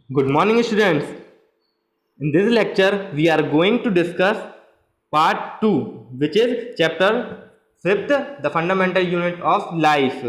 Good morning, students. In this lecture, we are going to discuss part 2, which is chapter 5th, the fundamental unit of life.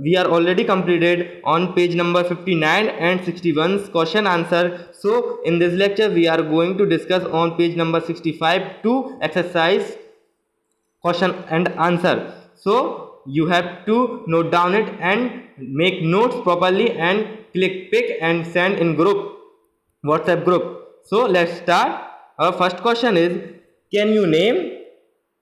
We are already completed on page number 59 and 61's question answer. So, in this lecture, we are going to discuss on page number 65 to exercise question and answer. So, you have to note down it and make notes properly and click pick and send in group, WhatsApp group. So let's start. Our first question is, can you name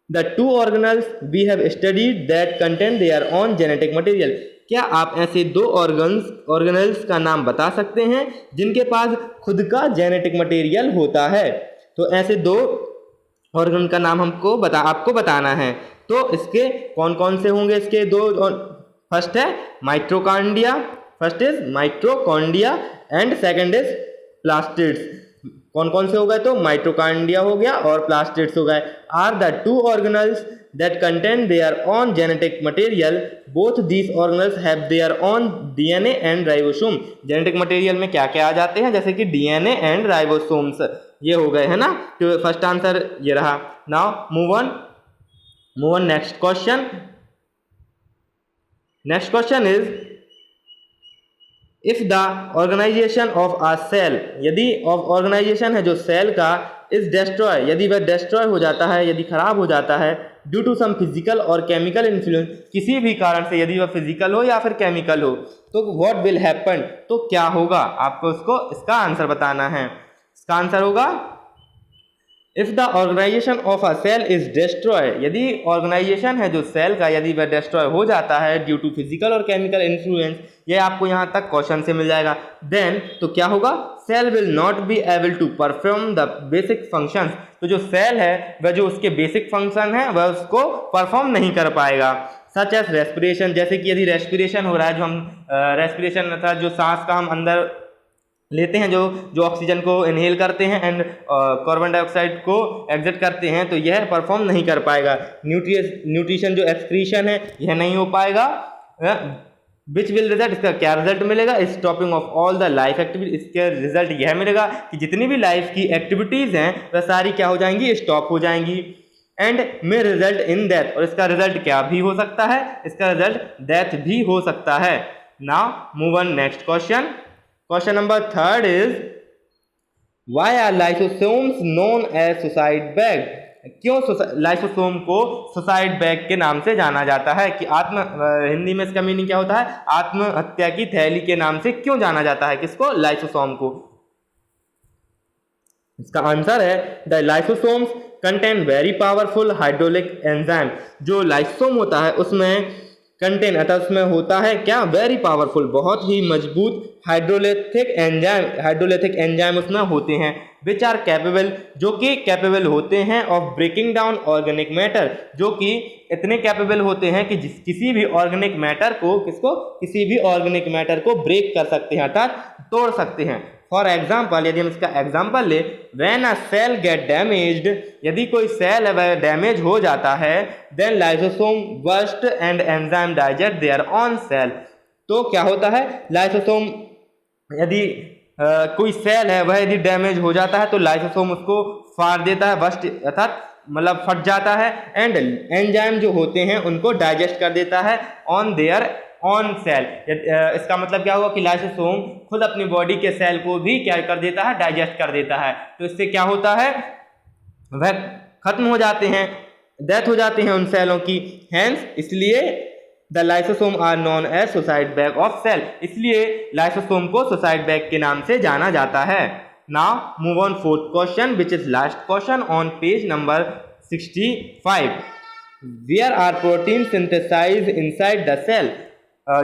the two organelles we have studied that contain their own genetic material? क्या आप ऐसे दो organelles का नाम बता सकते हैं जिनके पास खुद का जेनेटिक मटेरियल होता है? तो ऐसे दो ऑर्गन का नाम आपको बताना है। तो इसके कौन कौन से होंगे? इसके दो, फर्स्ट है mitochondria, first is mitochondria and second is plastids. कौन कौन से हो गए? तो माइटोकॉन्ड्रिया हो गया और प्लास्टिड्स हो गए। Are the two organelles that contain their own genetic material, both these organelles have their own DNA and ribosome. Genetic material में क्या क्या आ जाते हैं? जैसे कि डीएनए एंड राइबोसोम्स, ये हो गए है ना। तो फर्स्ट आंसर ये रहा। Now move on next question. Next question is, if the organisation of a cell, यदि ऑर्गेनाइजेशन है जो सेल का, इज डिस्ट्रॉय, यदि वह डिस्ट्रॉय हो जाता है, यदि खराब हो जाता है, ड्यू टू सम फिजिकल और केमिकल इन्फ्लुएंस, किसी भी कारण से, यदि वह फिजिकल हो या फिर केमिकल हो, तो व्हाट विल हैपन, तो क्या होगा? आपको इसका आंसर बताना है। इसका आंसर होगा, if the organisation of a cell is destroy, यदि ऑर्गेनाइजेशन है जो सेल का, यदि वह डिस्ट्रॉय हो जाता है ड्यू टू फिजिकल और केमिकल इन्फ्लुएंस, ये आपको यहाँ तक क्वेश्चन से मिल जाएगा। देन तो क्या होगा? Cell will not be able to perform the basic functions, तो जो सेल है वह जो उसके बेसिक फंक्शन है वह उसको परफॉर्म नहीं कर पाएगा। सच एज रेस्पिरेशन, जैसे कि यदि रेस्पिरेशन हो रहा है, जो हम रेस्पिरेशन अर्थात जो सांस का हम अंदर लेते हैं, जो ऑक्सीजन को इनहेल करते हैं एंड कार्बन डाइऑक्साइड को एग्जिट करते हैं, तो यह परफॉर्म नहीं कर पाएगा। न्यूट्रिशन जो एक्सक्रीशन है यह नहीं हो पाएगा। विच विल रिजल्ट, इसका क्या रिजल्ट मिलेगा? Stopping of all the life activity, इसके रिजल्ट यह मिलेगा कि जितनी भी लाइफ की एक्टिविटीज हैं वह सारी क्या हो जाएंगी? स्टॉप हो जाएंगी। And may result in death, और इसका रिजल्ट क्या भी हो सकता है? इसका रिजल्ट डेथ भी हो सकता है। Now move on next question. Question number 3 is, why are lysosomes known as suicide bag? क्यों लाइसोसोम को सुसाइड बैग के नाम से जाना जाता है? कि हिंदी में इसका मीनिंग क्या होता है? आत्महत्या की थैली के नाम से क्यों जाना जाता है किसको? लाइसोसोम को। इसका आंसर है, the lysosomes contain very powerful hydraulic enzyme. जो लाइसोसोम होता है उसमें कंटेन अर्थात उसमें होता है क्या? वेरी पावरफुल, बहुत ही मजबूत हाइड्रोलिथिक एंजाइम उसमें होते हैं। विच आर कैपेबल, जो कि कैपेबल होते हैं of breaking down organic matter, जो कि इतने कैपेबल होते हैं कि किसी भी ऑर्गेनिक मैटर को ब्रेक कर सकते हैं अर्थात तोड़ सकते हैं। फॉर एग्जाम्पल, यदि हम इसका एग्जाम्पल ले, when a cell get damaged, यदि कोई सेल है वह डैमेज हो जाता है, then lysosome burst and enzyme digest their own cell. तो क्या होता है? लाइसोसोम, यदि कोई सेल है वह यदि डैमेज हो जाता है तो लाइसोसोम उसको फाड़ देता है, बस्ट अर्थात मतलब फट जाता है, एंड एंजाइम जो होते हैं उनको डाइजेस्ट कर देता है ऑन देयर ऑन सेल। इसका मतलब क्या होगा? कि लाइसोसोम खुद अपनी बॉडी के सेल को भी क्या कर देता है? डाइजेस्ट कर देता है। तो इससे क्या होता है? वह खत्म हो जाते हैं, डेथ हो जाती है उन सेलों की। हेंस इसलिए the lysosome are known as suicide bag of cell, इसलिए लाइसोसोम को सुसाइड बैग के नाम से जाना जाता है। Now move on fourth question, which is last question on page number 65। Where are protein synthesize inside the cell,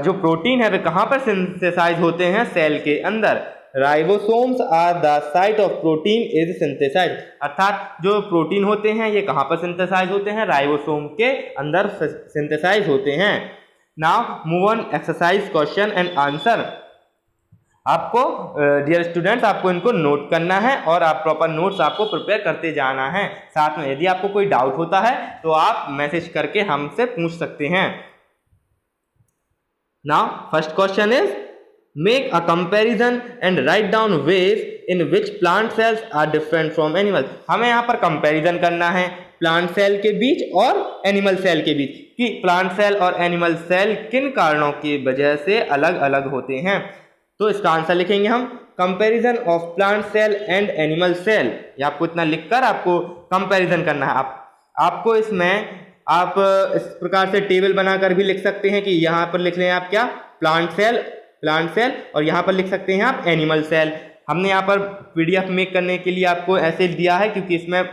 जो protein है वे कहाँ पर सिंथेसाइज होते हैं? सेल के अंदर। Ribosomes are the site of protein is synthesize, अर्थात जो प्रोटीन होते हैं ये कहाँ पर सिंथेसाइज होते हैं? राइबोसोम के अंदर सिंथेसाइज होते हैं। Now move on exercise question and answer. आपको डियर स्टूडेंट्स, आपको इनको नोट करना है और आप प्रॉपर नोट्स आपको प्रिपेयर करते जाना है। साथ में यदि आपको कोई डाउट होता है तो आप मैसेज करके हमसे पूछ सकते हैं। Now first question is, make a comparison and write down ways in which plant cells are different from animal. हमें यहाँ पर कंपैरिजन करना है प्लांट सेल के बीच और एनिमल सेल के बीच कि प्लांट सेल और एनिमल सेल किन कारणों की वजह से अलग अलग होते हैं। तो इसका आंसर लिखेंगे हम comparison of plant cell and animal cell. ये आपको इतना लिखकर आपको कंपैरिजन करना है। आपको इसमें आप इस प्रकार से टेबल बनाकर भी लिख सकते हैं कि यहाँ पर लिख लें आप क्या, प्लांट सेल और यहाँ पर लिख सकते हैं आप एनिमल सेल। हमने यहाँ पर पीडीएफ मेक करने के लिए आपको ऐसे दिया है क्योंकि इसमें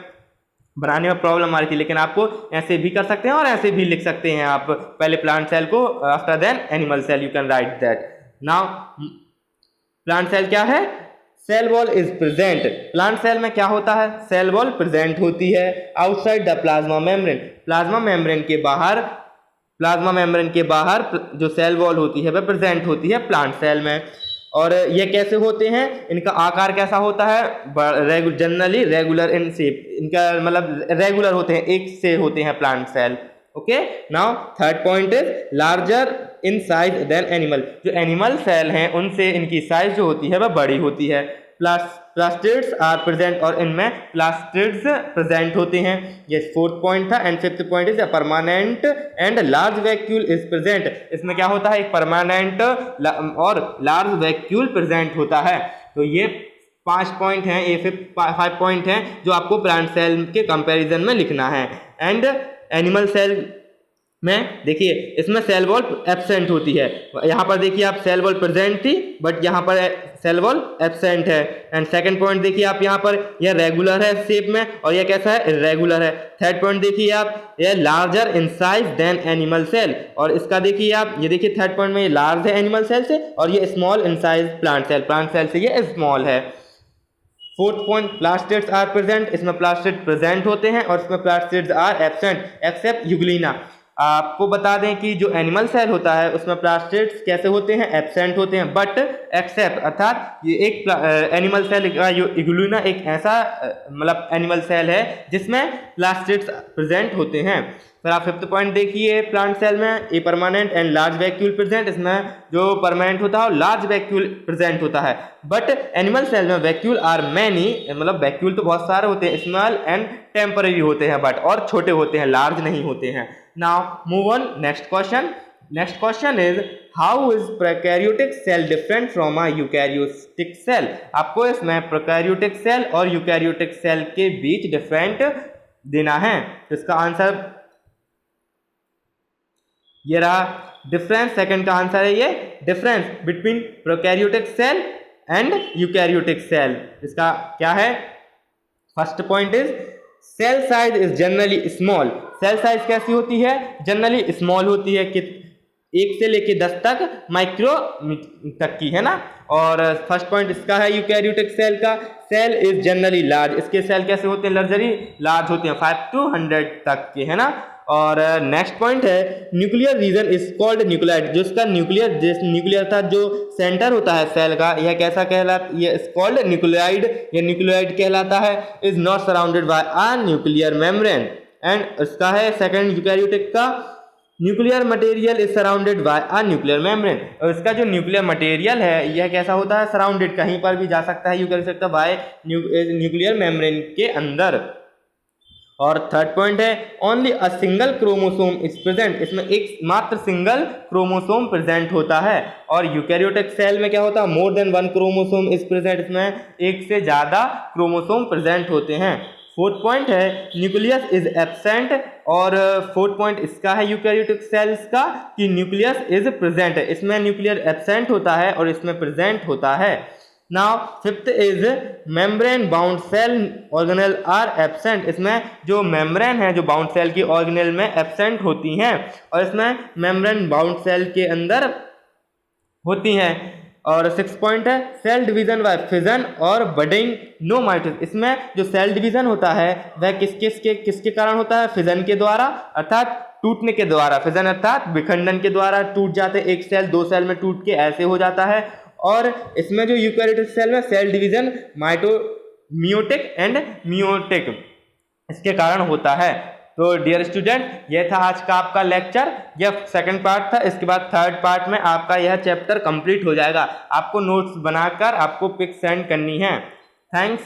बनाने में प्रॉब्लम आ रही थी, लेकिन आपको ऐसे भी कर सकते हैं और ऐसे भी लिख सकते हैं आप, पहले प्लांट सेल को after then animal cell, you can write that. Now plant cell क्या है, cell wall is present. Plant cell में क्या होता है, सेल वॉल प्रेजेंट होती है outside the plasma membrane. Plasma membrane के बाहर जो सेल वॉल होती है वह प्रेजेंट होती है प्लांट सेल में। और ये कैसे होते हैं, इनका आकार कैसा होता है, जनरली रेगुलर इन शेप, इनका मतलब रेगुलर होते हैं, एक से होते हैं plant cell. Okay, now third point is larger in size than animal. जो एनिमल सेल हैं उनसे इनकी साइज जो होती है वह बड़ी होती है। प्लास्टिड्स आर प्रेजेंट, और इनमें प्लास्टिड्स प्रेजेंट होते हैं। ये फोर्थ पॉइंट था। And fifth point is permanent and large vacuole is present. इसमें क्या होता है, एक परमानेंट और लार्ज वैक्यूल प्रेजेंट होता है। तो ये 5 पॉइंट हैं, ये 5 पॉइंट हैं जो आपको प्लांट सेल के कंपैरिजन में लिखना है। एंड एनिमल सेल में देखिए इसमें सेल वॉल एब्सेंट होती है, यहाँ पर देखिए आप सेल वॉल प्रेजेंट थी बट यहाँ पर सेल वॉल एब्सेंट है। एंड सेकंड पॉइंट देखिए आप यहाँ पर यह रेगुलर है शेप में और यह कैसा है, इरेगुलर है। थर्ड पॉइंट देखिए आप, यह larger in size than animal cell, और इसका देखिए आप, ये देखिए थर्ड पॉइंट में ये लार्ज है एनिमल सेल से और ये small in size plant cell से ये स्मॉल है। Fourth point plastids are present, इसमें प्लास्टिड प्रेजेंट होते हैं और इसमें plastids are absent except Euglena. आपको बता दें कि जो एनिमल सेल होता है उसमें प्लास्टिड्स कैसे होते हैं, एब्सेंट होते हैं, बट एक्सेप्ट अर्थात ये एक एनिमल सेल यूग्लिना एक ऐसा मतलब एनिमल सेल है जिसमें प्लास्टिड्स प्रेजेंट होते हैं। फिर आप फिफ्थ पॉइंट देखिए, प्लांट सेल में a permanent and large vacuole present, इसमें जो परमानेंट होता है और लार्ज वैक्यूल प्रेजेंट होता है। बट एनिमल सेल में वैक्यूल आर मैनी, मतलब वैक्यूल तो बहुत सारे होते हैं, स्मॉल एंड टेम्पररी होते हैं बट, और छोटे होते हैं, लार्ज नहीं होते हैं। Now move on next question. Next question is how is prokaryotic cell different from a eukaryotic cell. आपको इसमें प्रोकैरियोटिक सेल और यूकैरियोटिक सेल के बीच डिफरेंट देना है। तो इसका आंसर ये रहा डिफरेंस, सेकंड का आंसर है ये difference between prokaryotic cell and eukaryotic cell. इसका क्या है, first point is cell size is generally small. Cell size कैसी होती है, जनरली स्मॉल होती है, कि 1 से लेके 10 तक माइक्रो तक की है ना। और फर्स्ट पॉइंट इसका है यूकैरियोटिक सेल का, सेल इज जनरली लार्ज, इसके सेल कैसे होते हैं, लार्ज होते हैं, 5 to 100 तक के, है ना। और नेक्स्ट पॉइंट है nuclear region is called nuclide. जो इसका न्यूक्लियर था, जो सेंटर होता है सेल का, यह कैसा कहलाता, ये इज कॉल्ड न्यूक्लियाइड, ये न्यूक्लियाइड कहलाता है। Is not surrounded by a nuclear membrane. And इसका है सेकंड यूकैरियोटिक का, nuclear material is surrounded by a nuclear membrane. और इसका जो न्यूक्लियर मटेरियल है यह कैसा होता है, सराउंडेड, कहीं पर भी जा सकता है, यू कह सकता है बाय न्यूक्लियर मेम्ब्रेन के अंदर। और थर्ड पॉइंट है only a single chromosome is present, इसमें एक मात्र सिंगल क्रोमोसोम प्रेजेंट होता है। और यूकैरियोटिक सेल में क्या होता है, more than 1 chromosome is present, इसमें एक से ज्यादा क्रोमोसोम प्रेजेंट होते हैं। फोर्थ पॉइंट है न्यूक्लियस इज एब्सेंट, और फोर्थ पॉइंट इसका है यूकैरियोटिक सेल्स का कि न्यूक्लियस इज प्रेजेंट है, इसमें न्यूक्लियर एब्सेंट होता है और इसमें प्रेजेंट होता है। Now fifth is membrane bound cell organelle are absent, इसमें जो मेम्ब्रेन है, जो बाउंड सेल की ऑर्गेनेल में एब्सेंट होती हैं और इसमें मेम्ब्रेन बाउंड सेल के अंदर होती हैं। और 6 पॉइंट है सेल डिवीजन बाय फिजन और बडिंग नो माइटोसिस, इसमें जो सेल डिवीजन होता है वह किसके कारण होता है, फिजन के द्वारा, अर्थात टूटने के द्वारा। फिजन अर्थात विखंडन के द्वारा टूट जाते, एक सेल 2 सेल में टूट के ऐसे हो जाता है। और इसमें जो यूकैरियोटिक सेल में cell division meiotic and meiotic इसके कारण होता है। तो डियर स्टूडेंट, यह था आज का आपका लेक्चर। यह सेकंड पार्ट था। इसके बाद थर्ड पार्ट में आपका यह चैप्टर कंप्लीट हो जाएगा। आपको नोट्स बनाकर आपको पिक सेंड करनी है। थैंक्स।